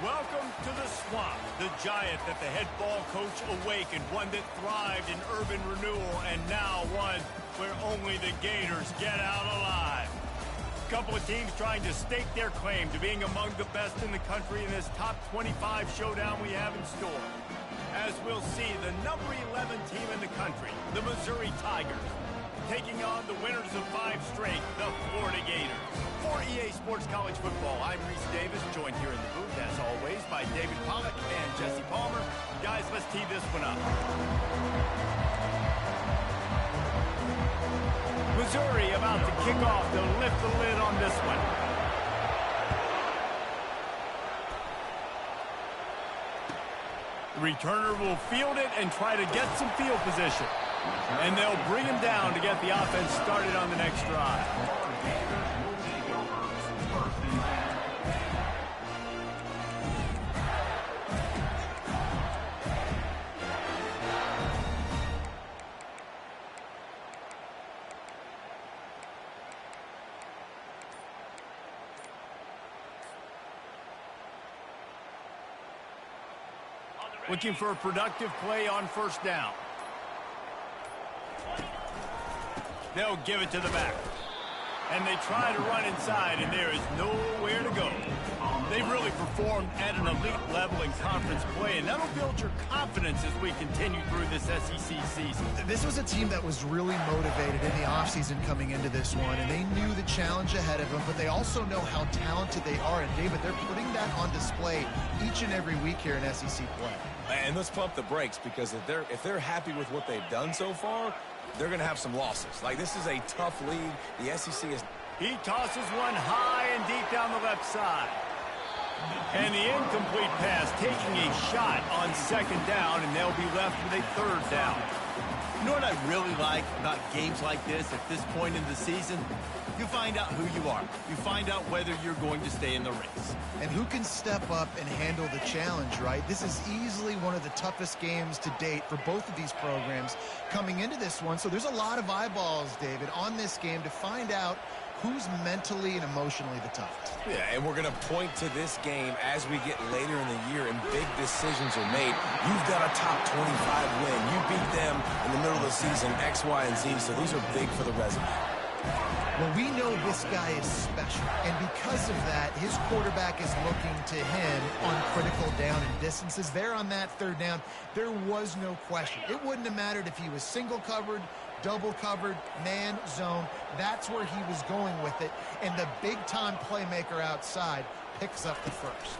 Welcome to the swamp, the giant that the head ball coach awakened, one that thrived in urban renewal, and now one where only the Gators get out alive. A couple of teams trying to stake their claim to being among the best in the country in this top 25 showdown we have in store. As we'll see, the number 11 team in the country, the Missouri Tigers, taking on the winners of 5 straight, the Florida Gators. For EA Sports College Football, I'm Reese Davis, joined here in the booth, as always, by David Pollack and Jesse Palmer. Guys, let's tee this one up. Missouri about to kick off to lift the lid on this one. The returner will field it and try to get some field position. And they'll bring him down to get the offense started on the next drive. Looking for a productive play on first down. They'll give it to the back. And they try to run inside, and there is nowhere to go. They've really performed at an elite level in conference play, and that'll build your confidence as we continue through this SEC season. This was a team that was really motivated in the offseason coming into this one, and they knew the challenge ahead of them, but they also know how talented they are. And, David, they're putting that on display each and every week here in SEC play. And let's pump the brakes, because if they're happy with what they've done so far, they're going to have some losses. Like, this is a tough league. The SEC is... He tosses one high and deep down the left side. And the incomplete pass taking a shot on second down, and they'll be left with a third down. You know what I really like about games like this at this point in the season? You find out who you are. You find out whether you're going to stay in the race. And who can step up and handle the challenge, right? This is easily one of the toughest games to date for both of these programs coming into this one. So there's a lot of eyeballs, David, on this game to find out who's mentally and emotionally the toughest. Yeah, and we're going to point to this game as we get later in the year and big decisions are made. You've got a top 25 win. You beat them in the middle of the season, X, Y, and Z, so these are big for the resume. Well, we know this guy is special, and because of that, his quarterback is looking to him on critical down and distances. There on that third down, there was no question. It wouldn't have mattered if he was single covered, double covered, man, zone. That's where he was going with it, and the big-time playmaker outside picks up the first.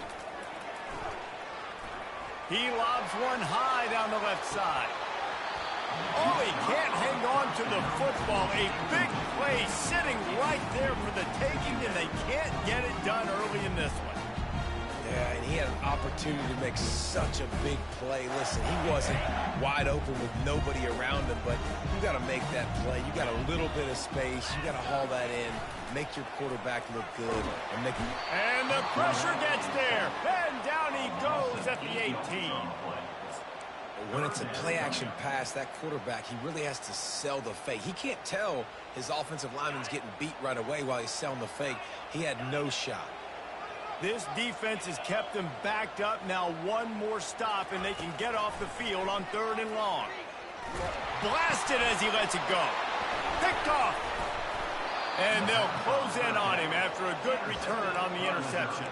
He lobs one high down the left side. Oh, he can't hang on to the football. A big play sitting right there for the taking, and they can't get it done early in this one. Yeah, and he had an opportunity to make such a big play. Listen, he wasn't wide open with nobody around him, but you got to make that play. You got a little bit of space. You got to haul that in, make your quarterback look good, and make. And the pressure gets there, and down he goes at the 18. When it's a play-action pass, that quarterback, he really has to sell the fake. He can't tell his offensive lineman's getting beat right away while he's selling the fake. He had no shot. This defense has kept them backed up. Now one more stop, and they can get off the field on 3rd and long. Blasted as he lets it go. Picked off. And they'll close in on him after a good return on the interception.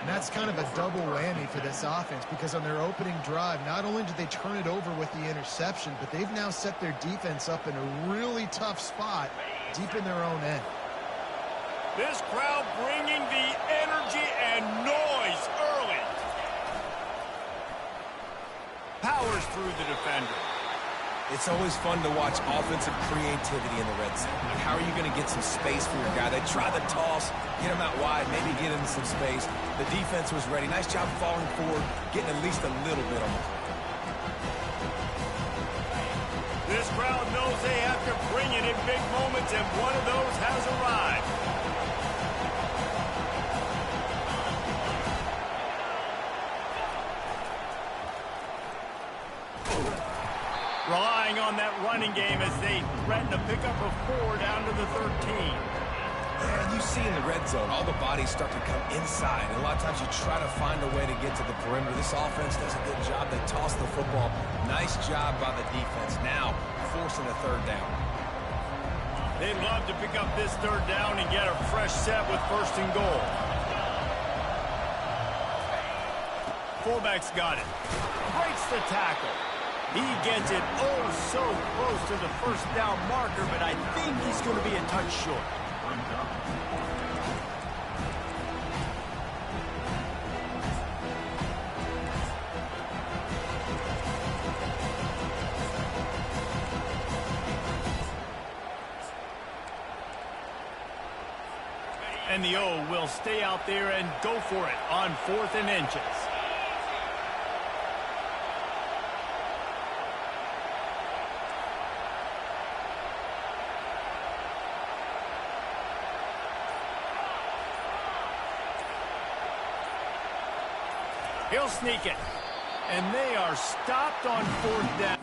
And that's kind of a double whammy for this offense, because on their opening drive, not only did they turn it over with the interception, but they've now set their defense up in a really tough spot deep in their own end. This crowd bringing the energy and noise early. Powers through the defender. It's always fun to watch offensive creativity in the red zone. Like, how are you going to get some space for your guy? They try the toss, get him out wide, maybe get him some space. The defense was ready. Nice job falling forward, getting at least a little bit on the play. This crowd knows they have to bring it in big moments, and one of those has arrived. Relying on that running game as they threaten to pick up a 4 down to the 13. Yeah, and you see in the red zone, all the bodies start to come inside. And a lot of times you try to find a way to get to the perimeter. This offense does a good job. They toss the football. Nice job by the defense. Now forcing a third down. They'd love to pick up this third down and get a fresh set with 1st and goal. Fullback's got it. Breaks the tackle. He gets it so close to the 1st down marker, but I think he's going to be a touch short. And the O will stay out there and go for it on 4th and inches. He'll sneak it. And they are stopped on 4th down.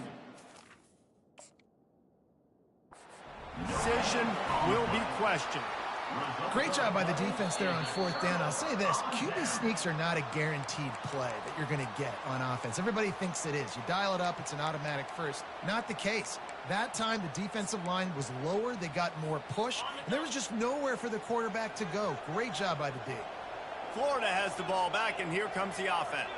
Decision will be questioned. Great job by the defense there on 4th down. I'll say this, QB sneaks are not a guaranteed play that you're going to get on offense. Everybody thinks it is. You dial it up, it's an automatic first. Not the case. That time, the defensive line was lower. They got more push, and there was just nowhere for the quarterback to go. Great job by the D. Florida has the ball back, and here comes the offense.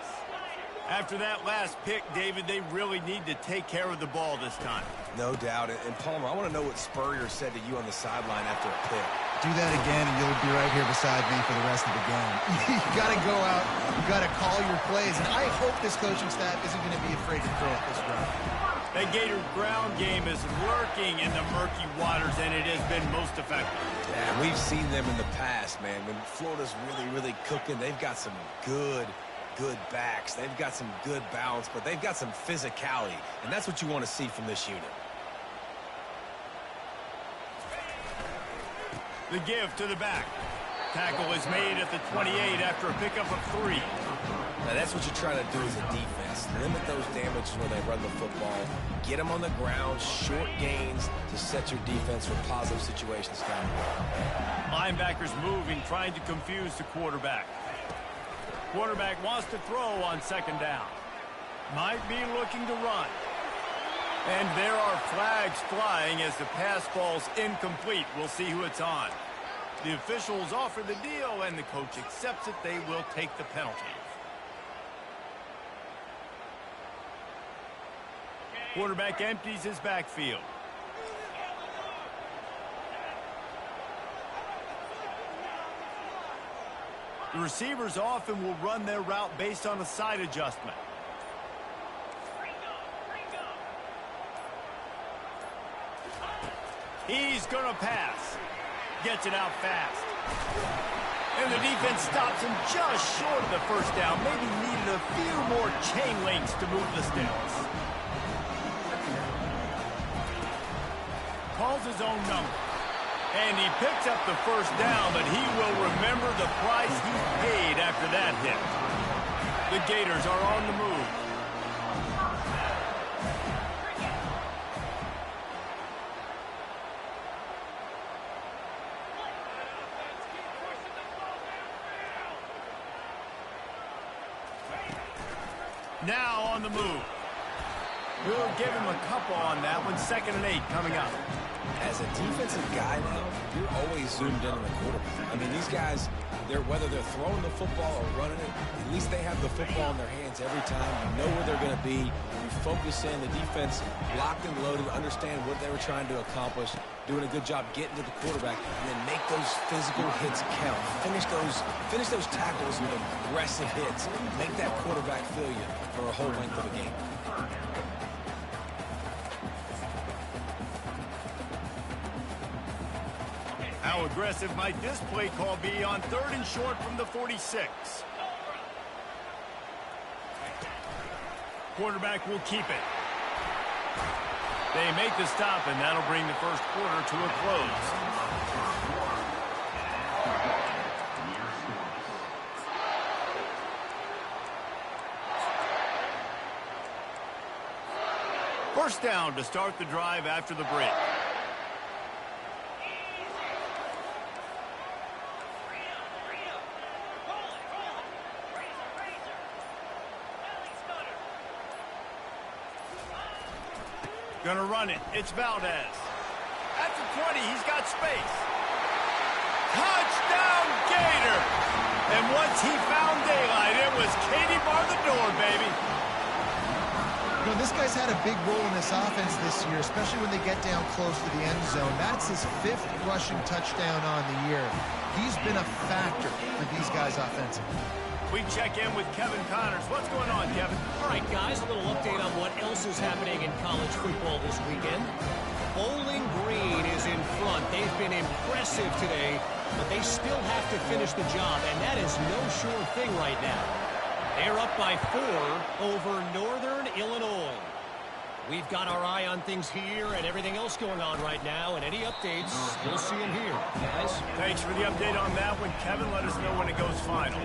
After that last pick, David, they really need to take care of the ball this time. No doubt. And Palmer, I want to know what Spurrier said to you on the sideline after a pick. Do that again, and you'll be right here beside me for the rest of the game. You got to go out. You got to call your plays, and I hope this coaching staff isn't going to be afraid to throw it this round. That Gator ground game is lurking in the murky waters, and it has been most effective. Yeah, we've seen them in the past, man. When Florida's really cooking, they've got some good backs. They've got some good balance, but they've got some physicality, and that's what you want to see from this unit. The give to the back. Tackle is made at the 28 after a pickup of 3. Now, that's what you try to do as a defense. Limit those damages when they run the football. Get them on the ground, short gains to set your defense for positive situations down the road. Linebackers moving, trying to confuse the quarterback. Quarterback wants to throw on 2nd down. Might be looking to run. And there are flags flying as the pass ball's incomplete. We'll see who it's on. The officials offer the deal, and the coach accepts it. They will take the penalty. Quarterback empties his backfield. The receivers often will run their route based on a side adjustment. He's going to pass. Gets it out fast. And the defense stops him just short of the 1st down. Maybe needed a few more chain links to move the sticks. Calls his own number. And he picks up the 1st down, but he will remember the price he paid after that hit. The Gators are on the move. Now on the move. We'll give him a couple on that one. 2nd and 8 coming up. As a defensive guy now, you're always zoomed in on the quarterback. I mean, these guys, whether they're throwing the football or running it, at least they have the football in their hands every time. You know where they're going to be. You focus in. The defense locked and loaded, understand what they were trying to accomplish, doing a good job getting to the quarterback, and then make those physical hits count. Finish those tackles with aggressive hits. Make that quarterback feel you for a whole length of a game. How aggressive might this play call be on 3rd and short from the 46? Quarterback will keep it. They make the stop, and that'll bring the 1st quarter to a close. First down to start the drive after the break. Gonna run it. It's Valdez. At the 20, he's got space. Touchdown, Gator! And once he found daylight, it was Katie bar the door, baby. You know, this guy's had a big role in this offense this year, especially when they get down close to the end zone. That's his 5th rushing touchdown on the year. He's been a factor for these guys offensively. We check in with Kevin Connors. What's going on, Kevin? All right, guys, a little update on what else is happening in college football this weekend. Bowling Green is in front. They've been impressive today, but they still have to finish the job, and that is no sure thing right now. They're up by 4 over Northern Illinois. We've got our eye on things here and everything else going on right now, and any updates, you'll see them here, guys. Thanks for the update on that one, Kevin. Let us know when it goes final.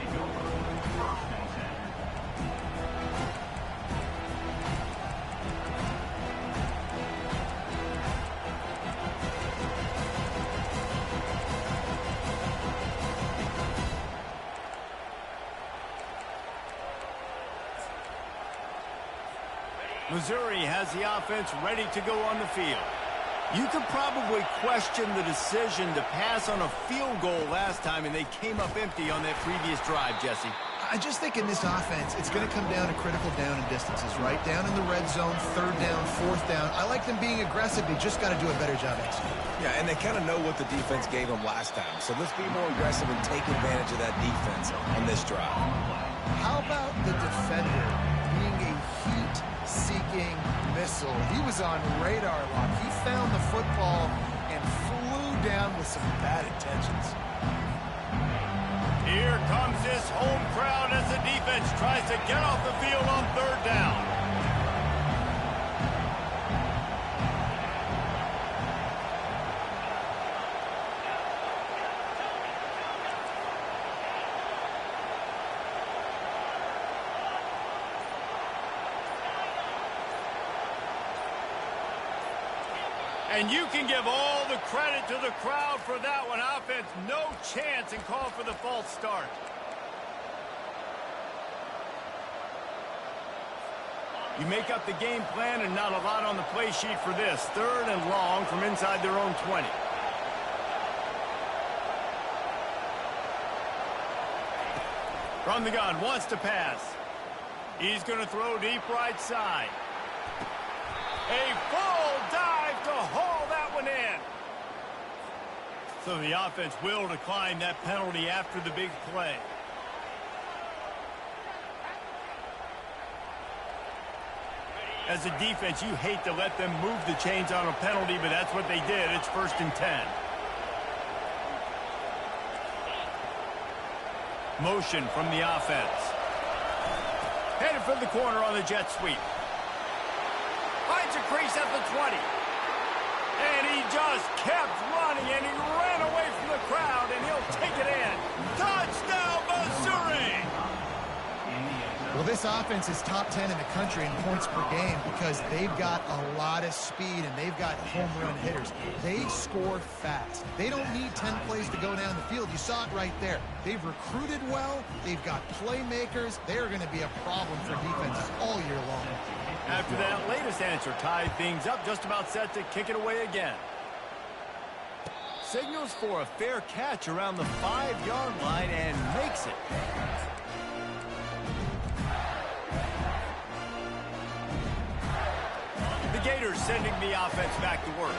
Missouri has the offense ready to go on the field. You could probably question the decision to pass on a field goal last time, and they came up empty on that previous drive, Jesse. I just think in this offense, it's going to come down to critical down and distances, right? Down in the red zone, 3rd down, 4th down. I like them being aggressive. They just got to do a better job executing. Yeah, and they kind of know what the defense gave them last time. So let's be more aggressive and take advantage of that defense on this drive. How about the defender being a heat-seeking missile? He was on radar lock. He found the football and flew down with some bad intentions. Here comes this home crowd as the defense tries to get off the field on 3rd down. And you can give all the credit to the crowd for that one. Offense, no chance, and call for the false start. You make up the game plan and not a lot on the play sheet for this. 3rd and long from inside their own 20. From the gun, wants to pass. He's going to throw deep right side. A full dive to haul that one in. So the offense will decline that penalty after the big play. As a defense, you hate to let them move the chains on a penalty, but that's what they did. It's 1st and 10. Motion from the offense. Headed for the corner on the jet sweep. Finds a crease at the 20. And he just kept running, and he ran away from the crowd, and he'll take it in. Touchdown, Missouri! Well, this offense is top 10 in the country in points per game because they've got a lot of speed and they've got home run hitters. They score fast. They don't need 10 plays to go down the field. You saw it right there. They've recruited well. They've got playmakers. They're going to be a problem for defenses all year long. After that latest answer tied things up, just about set to kick it away again. Signals for a fair catch around the 5-yard line and makes it. The Gators sending the offense back to work.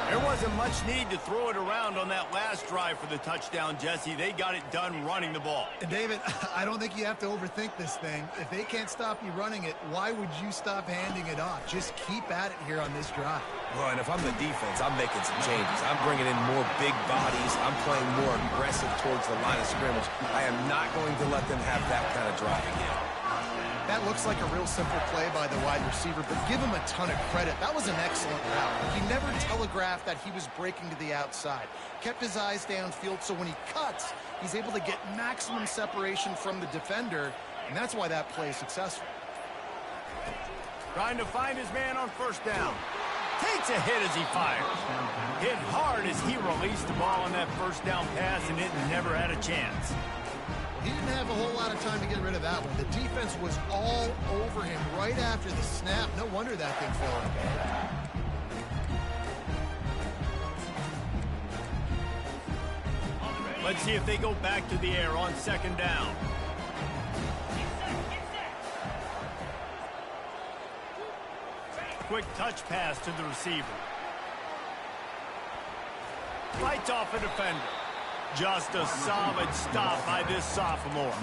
There wasn't much need to throw it around on that last drive for the touchdown, Jesse. They got it done running the ball. And David, I don't think you have to overthink this thing. If they can't stop you running it, why would you stop handing it off? Just keep at it here on this drive. Well, and if I'm the defense, I'm making some changes. I'm bringing in more big bodies. I'm playing more aggressive towards the line of scrimmage. I am not going to let them have that kind of drive again. That looks like a real simple play by the wide receiver, but give him a ton of credit. That was an excellent route. He never telegraphed that he was breaking to the outside. Kept his eyes downfield, so when he cuts, he's able to get maximum separation from the defender, and that's why that play is successful. Trying to find his man on 1st down. Takes a hit as he fires. Hit hard as he released the ball on that 1st down pass, and it never had a chance. He didn't have a whole lot of time to get rid of that one. The defense was all over him right after the snap. No wonder that thing fell in. Let's see if they go back to the air on second down. Quick touch pass to the receiver. Fights off a defender. Just a solid stop by this sophomore.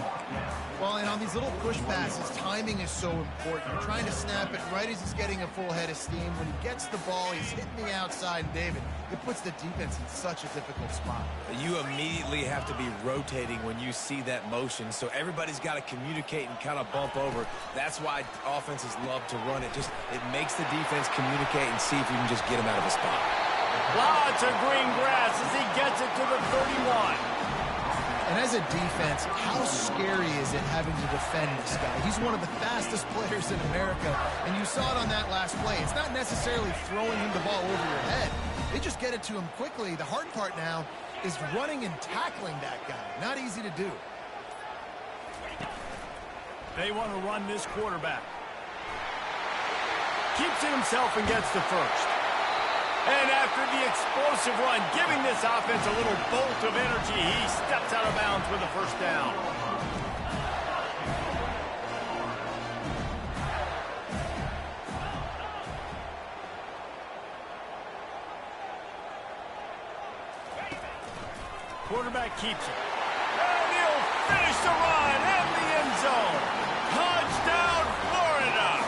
Well, and on these little push passes, timing is so important. You're trying to snap it right as he's getting a full head of steam. When he gets the ball, he's hitting the outside. And David, it puts the defense in such a difficult spot. You immediately have to be rotating when you see that motion, so everybody's got to communicate and kind of bump over. That's why offenses love to run it. It makes the defense communicate and see if you can just get him out of a spot. Lots of green grass as he gets it to the 31. And as a defense, how scary is it having to defend this guy? He's one of the fastest players in America, and you saw it on that last play. It's not necessarily throwing him the ball over your head. They just get it to him quickly. The hard part now is running and tackling that guy. Not easy to do. They want to run this quarterback. Keeps it himself and gets the first. And after the explosive run, giving this offense a little bolt of energy, he steps out of bounds with a first down. Quarterback keeps it. And he'll finish the run in the end zone. Touchdown, Florida!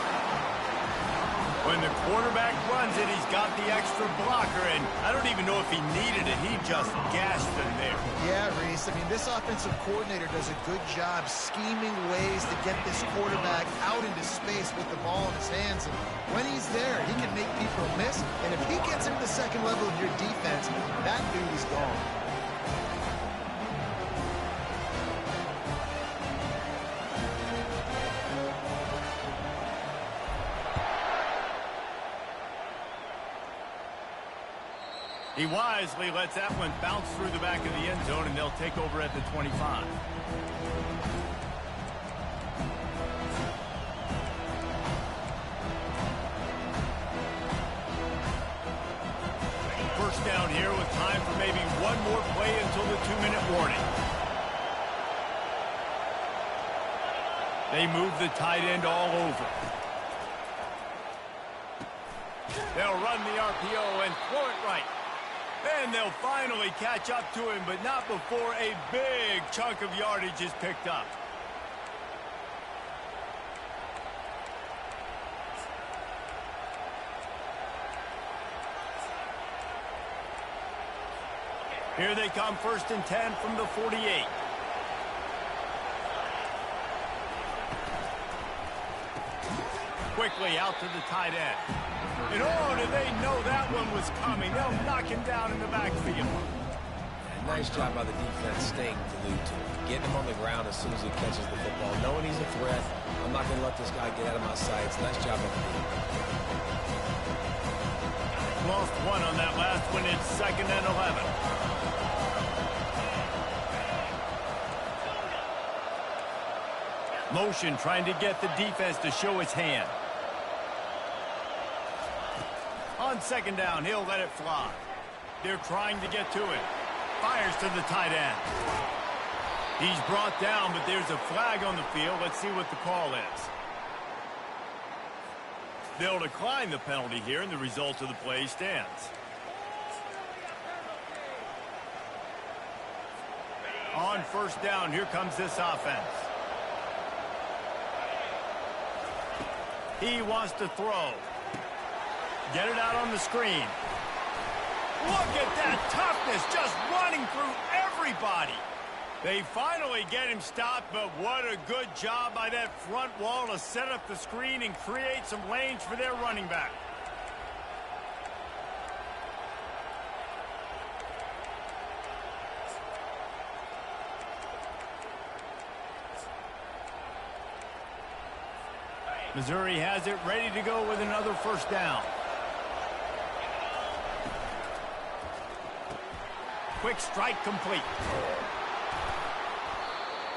When the quarterback runs it, he's got the extra blocker, and I don't even know if he needed it. He just gashed them there. Yeah, Reese. I mean, this offensive coordinator does a good job scheming ways to get this quarterback out into space with the ball in his hands. And when he's there, he can make people miss. And if he gets into the second level of your defense, that dude is gone. He wisely lets that one bounce through the back of the end zone, and they'll take over at the 25. First down here with time for maybe one more play until the 2-minute warning. They move the tight end all over. They'll run the RPO and throw it right. And they'll finally catch up to him, but not before a big chunk of yardage is picked up. Here they come, 1st and 10 from the 48. Quickly out to the tight end. And oh, did they know that one was coming. They'll knock him down in the backfield. Nice job by the defense staying glued to him. Getting him on the ground as soon as he catches the football. Knowing he's a threat, I'm not going to let this guy get out of my sights. Nice job of the defense. Lost one on that last one. It's 2nd and 11. Motion trying to get the defense to show his hand. On 2nd down, he'll let it fly. They're trying to get to it. Fires to the tight end. He's brought down, but there's a flag on the field. Let's see what the call is. They'll decline the penalty here, and the result of the play stands. On 1st down, here comes this offense. He wants to throw. Get it out on the screen. Look at that toughness, just running through everybody. They finally get him stopped, but what a good job by that front wall to set up the screen and create some lanes for their running back. Missouri has it ready to go with another 1st down. Quick strike complete.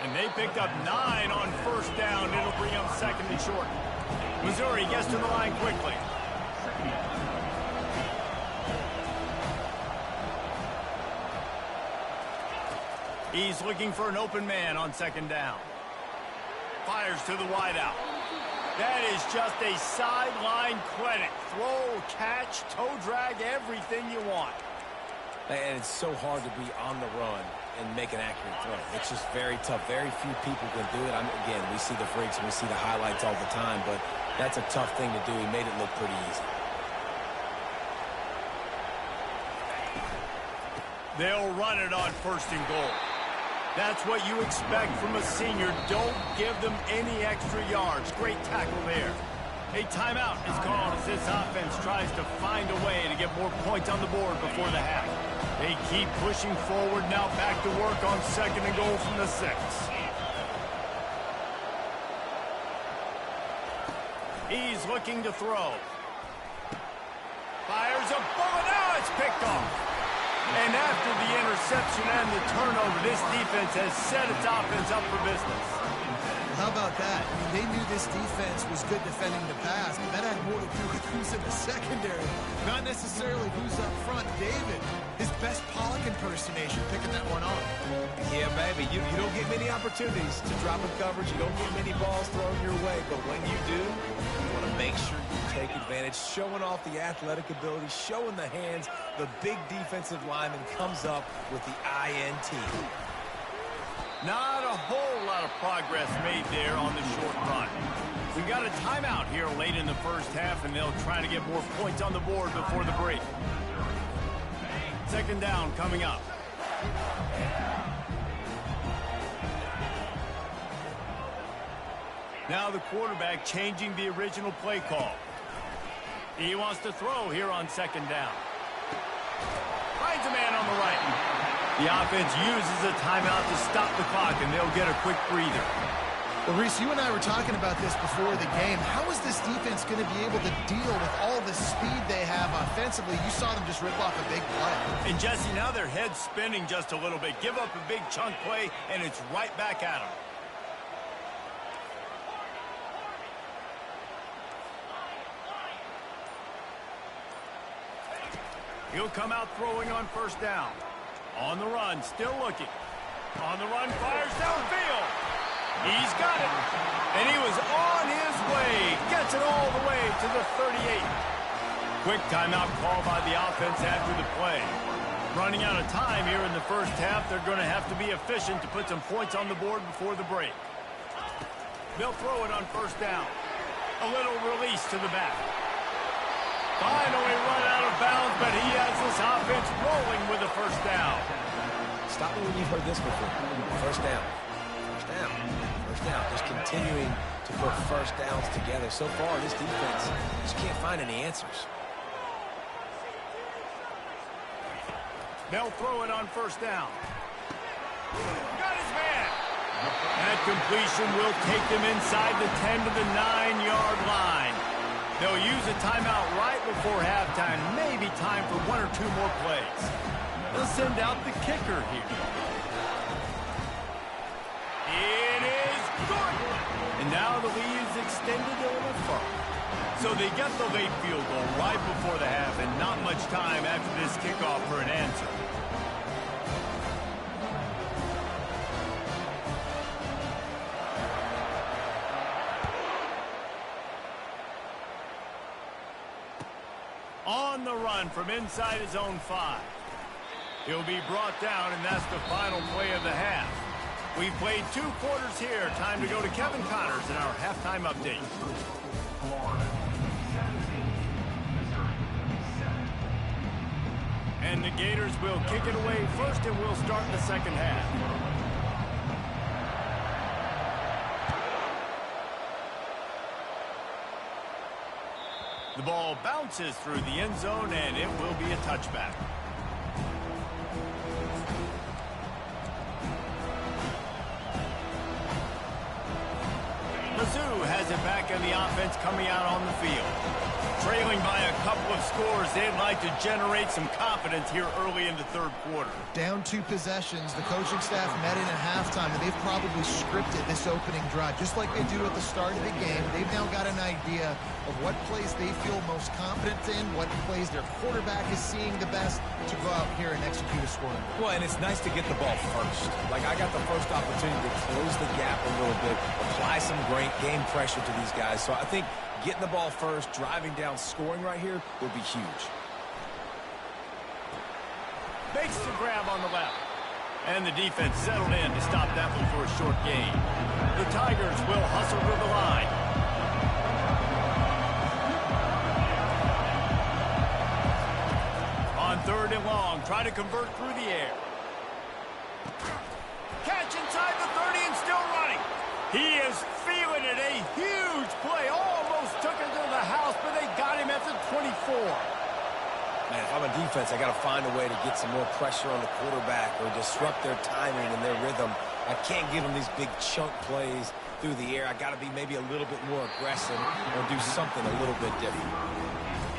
And they picked up 9 on 1st down. It'll bring up 2nd and short. Missouri gets to the line quickly. He's looking for an open man on second down. Fires to the wideout. That is just a sideline credit. Throw, catch, toe drag, everything you want. And it's so hard to be on the run and make an accurate throw. It's just very tough. Very few people can do it. Again, we see the freaks and we see the highlights all the time, but that's a tough thing to do. He made it look pretty easy. They'll run it on first and goal. That's what you expect from a senior. Don't give them any extra yards. Great tackle there. A timeout is called as this offense tries to find a way to get more points on the board before the half. They keep pushing forward, now back to work on second and goal from the 6. He's looking to throw. Fires a bullet. Now it's picked off. And after the interception and the turnover, this defense has set its offense up for business. How about that? I mean, they knew this defense was good defending the pass, but that had more to do with who's in the secondary, not necessarily who's up front. David, his best Pollock impersonation, picking that one off. Yeah, baby, you don't get many opportunities to drop in coverage. You don't get many balls thrown your way, but when you do, you want to make sure you take advantage, showing off the athletic ability, showing the hands. The big defensive lineman comes up with the INT. Not a whole lot of progress made there on the short run. We got a timeout here late in the first half, and they'll try to get more points on the board before the break. Second down coming up. Now the quarterback changing the original play call. He wants to throw here on second down. Finds a man on the right. The offense uses a timeout to stop the clock, and they'll get a quick breather. Well, Reese, you and I were talking about this before the game. How is this defense going to be able to deal with all the speed they have offensively? You saw them just rip off a big play. And, Jesse, now their head's spinning just a little bit. Give up a big chunk play, and it's right back at them. He'll come out throwing on first down. On the run, still looking. On the run, fires downfield. He's got it. And he was on his way. Gets it all the way to the 38. Quick timeout call by the offense after the play. Running out of time here in the first half. They're going to have to be efficient to put some points on the board before the break. They'll throw it on first down. A little release to the back. Finally run out of bounds, but he has this offense rolling with a first down. Stop me when you've heard this before. First down. First down. First down. Just continuing to put first downs together. So far, this defense just can't find any answers. They'll throw it on first down. Got his man. That completion will take them inside the 10 to the 9-yard line. They'll use a timeout right before halftime. Maybe time for one or two more plays. They'll send out the kicker here. It is good. And now the lead is extended a little further. So they get the late field goal right before the half, and not much time after this kickoff for an answer. On the run from inside his own 5. He'll be brought down, and that's the final play of the half. We've played 2 quarters here. Time to go to Kevin Connors in our halftime update. And the Gators will kick it away first, and we'll start the second half. The ball bounces through the end zone, and it will be a touchback. Sue has it back in the offense coming out on the field. Trailing by a couple of scores, they'd like to generate some confidence here early in the third quarter. Down 2 possessions, the coaching staff met in at halftime, and they've probably scripted this opening drive, just like they do at the start of the game. They've now got an idea of what plays they feel most confident in, what plays their quarterback is seeing the best to go out here and execute a score. Well, and it's nice to get the ball first. Like, I got the first opportunity to close the gap a little bit, apply some great game pressure to these guys. So I think getting the ball first, driving down, scoring right here would be huge. Makes the grab on the left. And the defense settled in to stop that one for a short gain. The Tigers will hustle to the line. On 3rd and long, try to convert through the air. Catch inside the 30 and still running. He is feeling it. A huge play. Almost took it to the house, but they got him at the 24. Man, if I'm a defense, I got to find a way to get some more pressure on the quarterback or disrupt their timing and their rhythm. I can't give them these big chunk plays through the air. I got to be maybe a little bit more aggressive or do something a little bit different.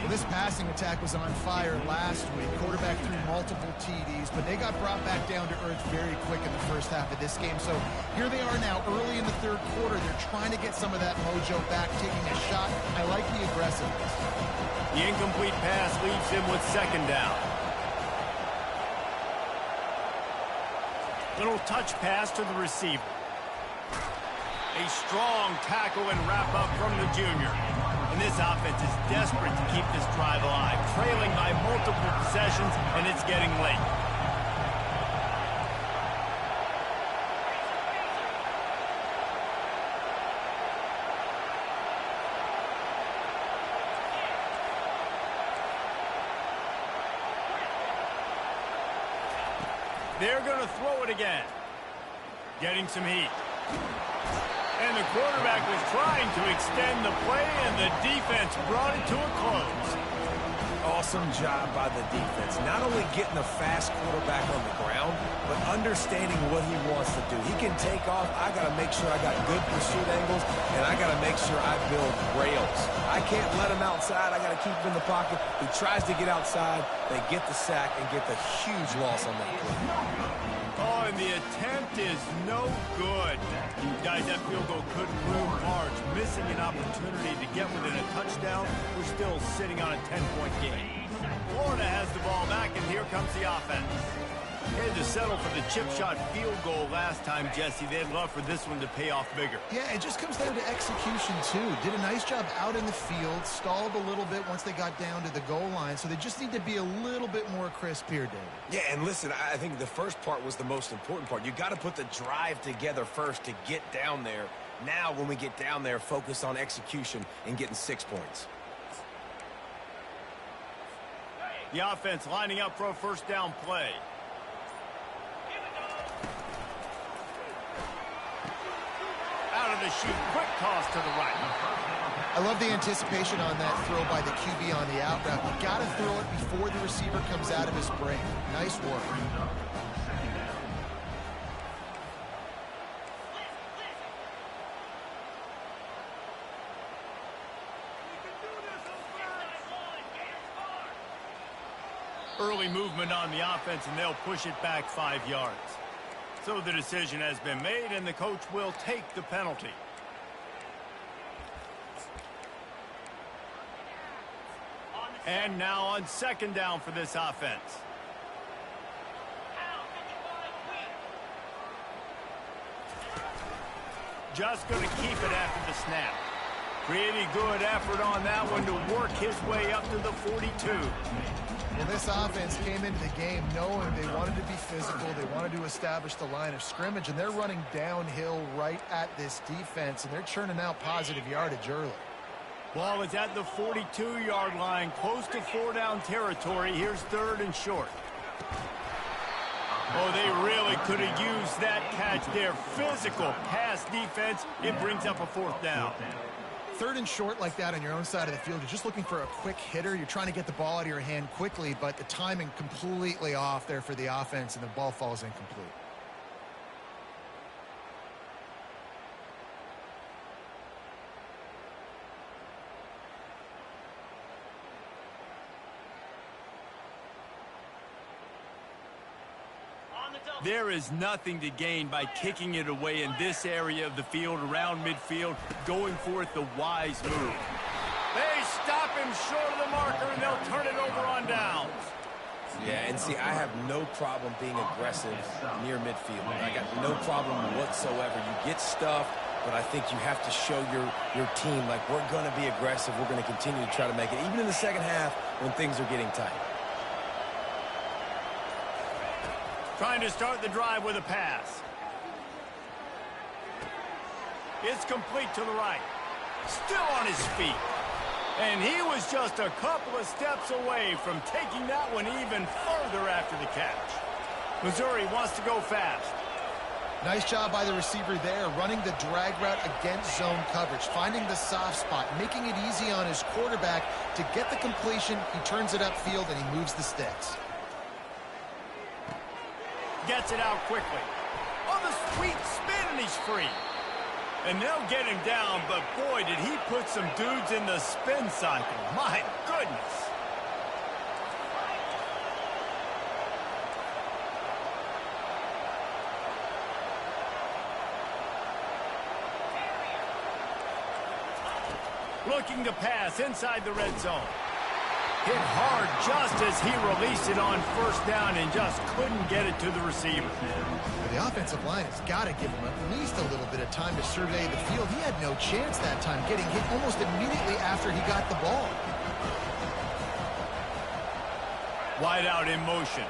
Well, this passing attack was on fire last week. Quarterback threw multiple TDs, but they got brought back down to earth very quick in the first half of this game. So here they are now early in the third quarter. They're trying to get some of that mojo back, taking a shot. I like the aggressiveness. The incomplete pass leaves him with 2nd down. Little touch pass to the receiver. A strong tackle and wrap up from the junior. And this offense is desperate to keep this drive alive, trailing by multiple possessions, and it's getting late. They're going to throw it again. Getting some heat. And the quarterback was trying to extend the play, and the defense brought it to a close. Awesome job by the defense. Not only getting a fast quarterback on the ground, but understanding what he wants to do. He can take off. I got to make sure I got good pursuit angles, and I got to make sure I build rails. I can't let him outside. I got to keep him in the pocket. He tries to get outside. They get the sack and get the huge loss on that play. Oh, and the attempt is no good. Guys, that field goal could loom large. Missing an opportunity to get within a touchdown. We're still sitting on a 10-point game. Florida has the ball back, and here comes the offense. They had to settle for the chip shot field goal last time, Jesse. They'd love for this one to pay off bigger. Yeah, it just comes down to execution, too. Did a nice job out in the field, stalled a little bit once they got down to the goal line, so they just need to be a little bit more crisp here, David. Yeah, and listen, I think the first part was the most important part. You got to put the drive together first to get down there. Now, when we get down there, focus on execution and getting 6 points. The offense lining up for a first down play. Out of the chute, quick toss to the right. I love the anticipation on that throw by the QB on the out route. You got to throw it before the receiver comes out of his break. Nice work. Early movement on the offense, and they'll push it back 5 yards. So the decision has been made, and the coach will take the penalty. And now on 2nd down for this offense. Just going to keep it after the snap. Pretty good effort on that one to work his way up to the 42. Well, this offense came into the game knowing they wanted to be physical. They wanted to establish the line of scrimmage, and they're running downhill right at this defense, and they're churning out positive yardage early. Ball is at the 42-yard line, close to 4-down territory. Here's 3rd and short. Oh, they really could have used that catch there. Physical pass defense. It brings up a 4th down. 3rd and short like that on your own side of the field. You're just looking for a quick hitter. You're trying to get the ball out of your hand quickly, but the timing completely off there for the offense, and the ball falls incomplete. There is nothing to gain by kicking it away in this area of the field, around midfield, going for it the wise move. They stop him short of the marker, and they'll turn it over on downs. Yeah, and see, I have no problem being aggressive near midfield. I got no problem whatsoever. You get stuff, but I think you have to show your team, like, we're going to be aggressive. We're going to continue to try to make it, even in the second half when things are getting tight. Trying to start the drive with a pass. It's complete to the right. Still on his feet. And he was just a couple of steps away from taking that one even further after the catch. Missouri wants to go fast. Nice job by the receiver there, running the drag route against zone coverage, finding the soft spot, making it easy on his quarterback to get the completion. He turns it upfield, and he moves the sticks. Gets it out quickly. On the sweet spin, and he's free. And they'll get him down, but boy, did he put some dudes in the spin cycle. My goodness. Looking to pass inside the red zone. Hit hard just as he released it on first down and just couldn't get it to the receiver. The offensive line has got to give him at least a little bit of time to survey the field. He had no chance that time, getting hit almost immediately after he got the ball. Wide out in motion.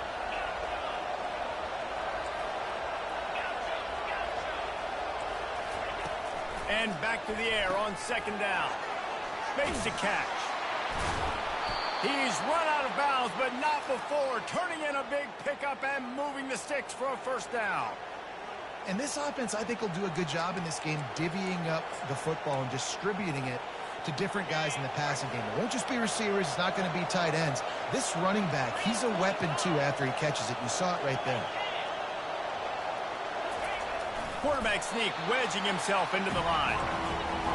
And back to the air on second down. Makes the catch. He's run out of bounds, but not before turning in a big pickup and moving the sticks for a first down. And this offense, I think, will do a good job in this game divvying up the football and distributing it to different guys in the passing game. It won't just be receivers. It's not going to be tight ends. This running back, he's a weapon, too, after he catches it. You saw it right there. Quarterback sneak, wedging himself into the line.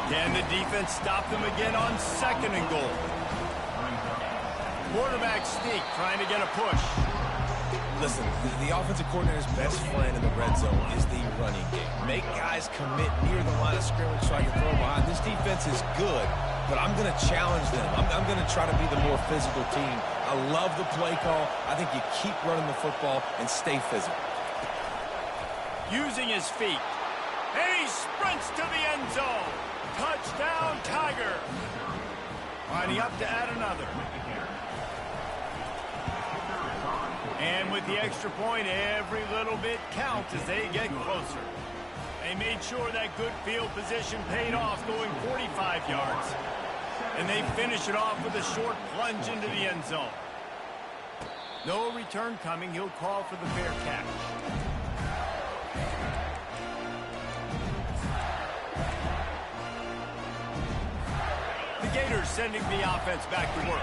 Can the defense stop them again on second and goal? Quarterback sneak, trying to get a push. Listen, the offensive coordinator's best friend in the red zone is the running game. Make guys commit near the line of scrimmage so I can throw behind. This defense is good, but I'm going to challenge them. I'm going to try to be the more physical team. I love the play call. I think you keep running the football and stay physical. Using his feet. And he sprints to the end zone. Touchdown, Tiger. Winding up to add another. And with the extra point, every little bit counts as they get closer. They made sure that good field position paid off, going 45 yards. And they finish it off with a short plunge into the end zone. No return coming. He'll call for the fair catch. The Gators sending the offense back to work.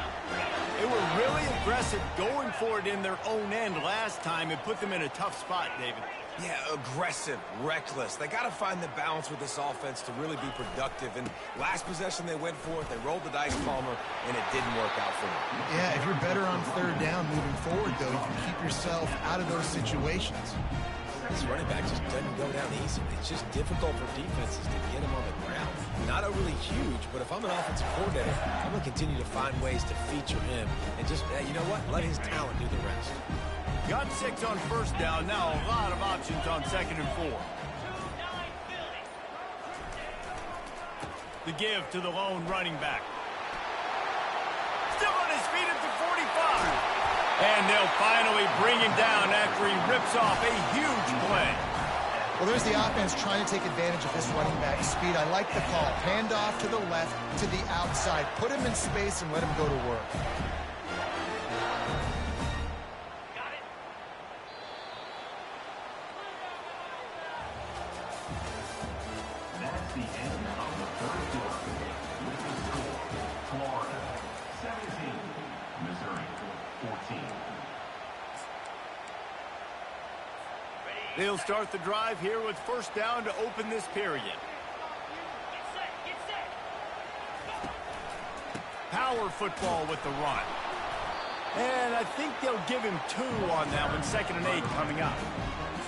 They were really aggressive going for it in their own end last time and put them in a tough spot, David. Yeah, aggressive, reckless. They got to find the balance with this offense to really be productive. And last possession they went for it, they rolled the dice, Palmer, and it didn't work out for them. Yeah, if you're better on third down moving forward, though, you can keep yourself out of those situations. This running back just doesn't go down easy. It's just difficult for defenses to get him on the ground. Not overly huge, but if I'm an offensive coordinator, I'm going to continue to find ways to feature him and just, you know what, let his talent do the rest. Got 6 on first down. Now a lot of options on second and 4. The give to the lone running back. Still on his feet at the 45. And they'll finally bring him down after he rips off a huge play. Well, there's the offense trying to take advantage of this running back speed. I like the call. Hand off to the left, to the outside. Put him in space and let him go to work. That's the end of the first quarter. With the score, Florida 17, Missouri 14. They'll start the drive here with first down to open this period. Power football with the run. And I think they'll give him 2 on that one. 2nd and 8 coming up.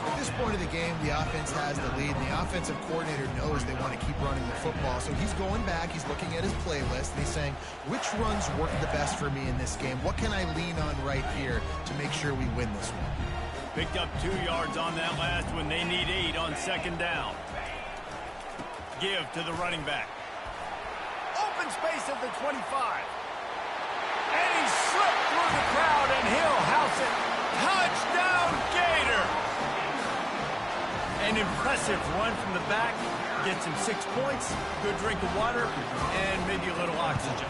At this point of the game, the offense has the lead, and the offensive coordinator knows they want to keep running the football. So he's going back, he's looking at his playlist, and he's saying, which runs work the best for me in this game? What can I lean on right here to make sure we win this one? Picked up 2 yards on that last one. They need 8 on second down. Give to the running back. Open space at the 25. And he slipped through the crowd, and he'll house it. Touchdown, Gator! An impressive run from the back. Gets him 6 points, good drink of water, and maybe a little oxygen.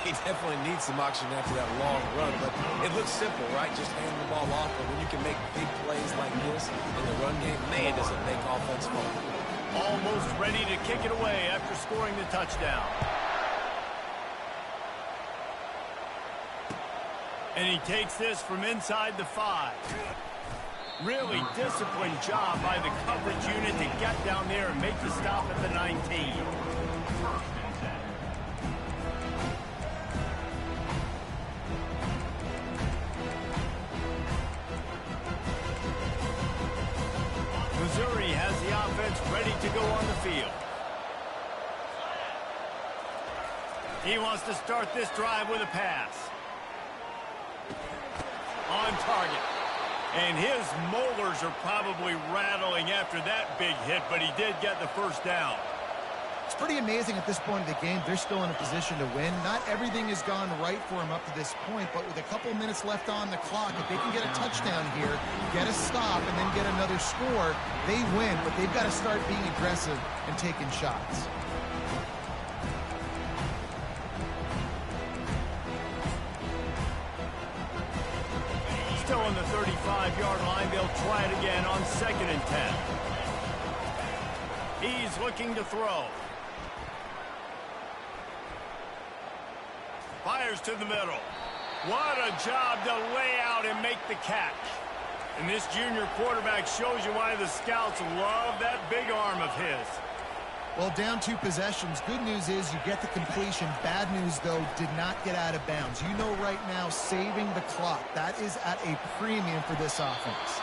He definitely needs some oxygen after that long run, but it looks simple, right? Just hand the ball off, but when you can make big plays like this in the run game, man, does it make offense fun. Almost ready to kick it away after scoring the touchdown. And he takes this from inside the 5. Really disciplined job by the coverage unit to get down there and make the stop at the 19. Missouri has the offense ready to go on the field. He wants to start this drive with a pass. On target. And his molars are probably rattling after that big hit, but he did get the first down. It's pretty amazing at this point of the game. They're still in a position to win. Not everything has gone right for them up to this point, but with a couple minutes left on the clock, if they can get a touchdown here, get a stop, and then get another score, they win. But they've got to start being aggressive and taking shots. Still on the 35-yard line. They'll try it again on 2nd and 10. He's looking to throw. Fires to the middle. What a job to lay out and make the catch. And this junior quarterback shows you why the scouts love that big arm of his. Well, down 2 possessions. Good news is you get the completion. Bad news, though, did not get out of bounds. You know right now, saving the clock, that is at a premium for this offense.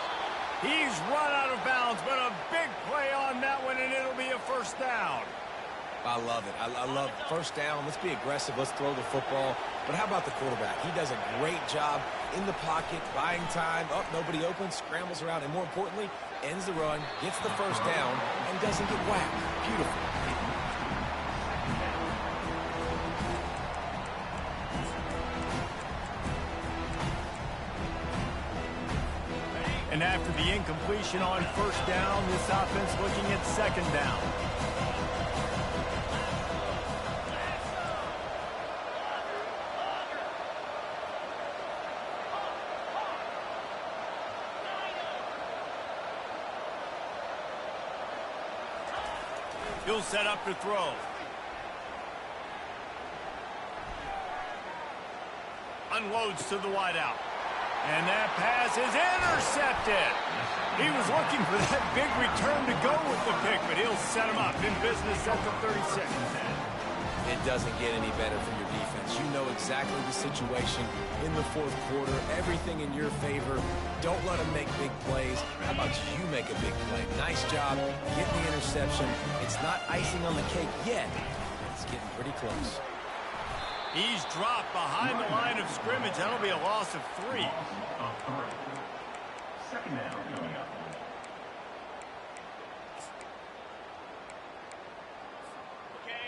He's run out of bounds, but a big play on that one, and it'll be a first down. I love it. I love first down. Let's be aggressive. Let's throw the football. But how about the quarterback? He does a great job in the pocket, buying time. Oh, nobody open, scrambles around, and more importantly, ends the run, gets the first down, and doesn't get whacked. Beautiful. And after the incompletion on first down, this offense looking at second down. He'll set up to throw. Unloads to the wideout. And that pass is intercepted. He was looking for that big return to go with the pick, but he'll set him up in business at the 36. It doesn't get any better from your defense. You know exactly the situation in the 4th quarter. Everything in your favor. Don't let them make big plays. How about you make a big play? Nice job getting the interception. It's not icing on the cake yet. It's getting pretty close. He's dropped behind the line of scrimmage. That'll be a loss of 3. Second down coming up.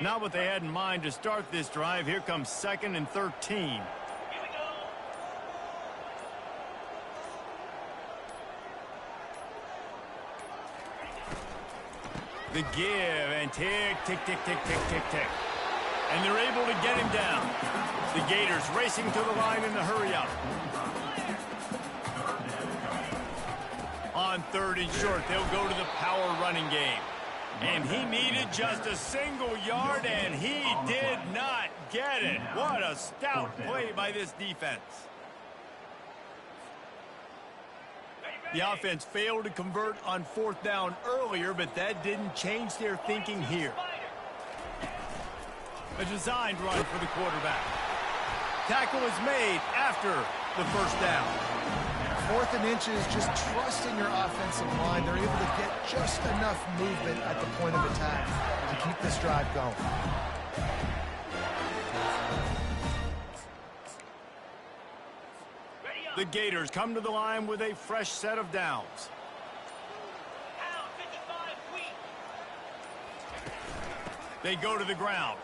Not what they had in mind to start this drive. Here comes 2nd and 13. The give and tick, tick, tick, tick, tick, tick, tick. And they're able to get him down. The Gators racing to the line in the hurry-up. On 3rd and short, they'll go to the power running game. And he needed just a single yard, and he did not get it. What a stout play by this defense. The offense failed to convert on 4th down earlier, but that didn't change their thinking here. A designed run for the quarterback. Tackle is made after the first down. 4th and inches, just trusting your offensive line. They're able to get just enough movement at the point of attack to keep this drive going. The Gators come to the line with a fresh set of downs. They go to the ground.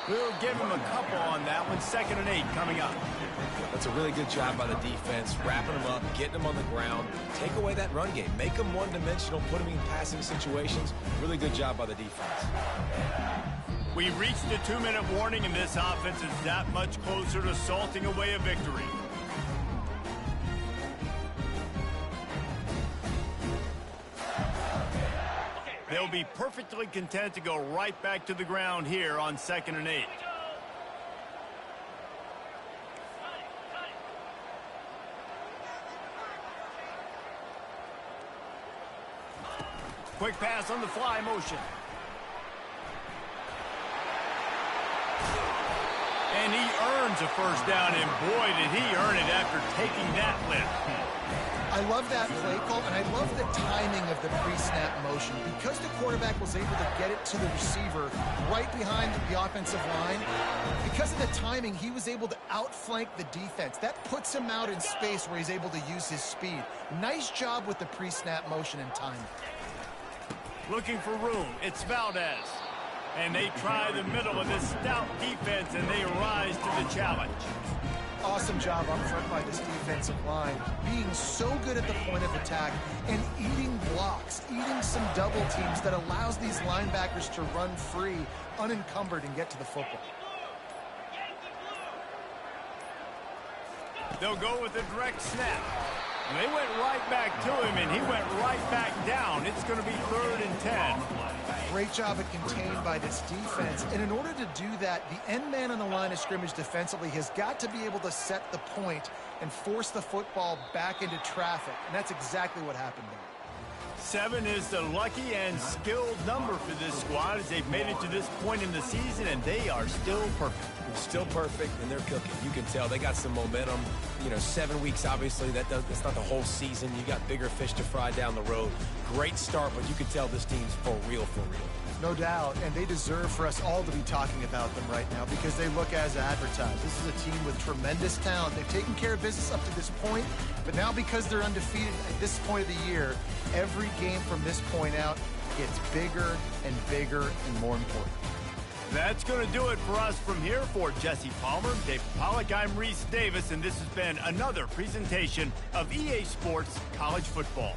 We'll give him a couple on that one. 2nd and 8 coming up. That's a really good job by the defense, wrapping them up, getting them on the ground. Take away that run game. Make them one-dimensional, put them in passing situations. Really good job by the defense. We reached the 2-minute warning, and this offense is that much closer to salting away a victory. They'll be perfectly content to go right back to the ground here on 2nd and 8. Quick pass on the fly motion. And he earns a first down, and boy, did he earn it after taking that lift. I love that play call, and I love the timing of the pre-snap motion. Because the quarterback was able to get it to the receiver right behind the offensive line, because of the timing, he was able to outflank the defense. That puts him out in space where he's able to use his speed. Nice job with the pre-snap motion and timing. Looking for room, it's Valdez. And they try the middle of this stout defense, and they rise to the challenge. Awesome job up front by this defensive line, being so good at the point of attack and eating blocks, eating some double teams that allows these linebackers to run free, unencumbered, and get to the football. They'll go with a direct snap. And they went right back to him, and he went right back down. It's going to be 3rd and 10. Great job at contained by this defense. And in order to do that, the end man on the line of scrimmage defensively has got to be able to set the point and force the football back into traffic. And that's exactly what happened there. 7 is the lucky and skilled number for this squad as they've made it to this point in the season, and they are still perfect. Still perfect, and they're cooking. You can tell they got some momentum. You know, 7 weeks, obviously, that's not the whole season. You got bigger fish to fry down the road. Great start, but you can tell this team's for real, for real. No doubt, and they deserve for us all to be talking about them right now because they look as advertised. This is a team with tremendous talent. They've taken care of business up to this point, but now because they're undefeated at this point of the year, every game from this point out gets bigger and bigger and more important. That's going to do it for us from here. For Jesse Palmer, Dave Pollack, I'm Reese Davis, and this has been another presentation of EA Sports College Football.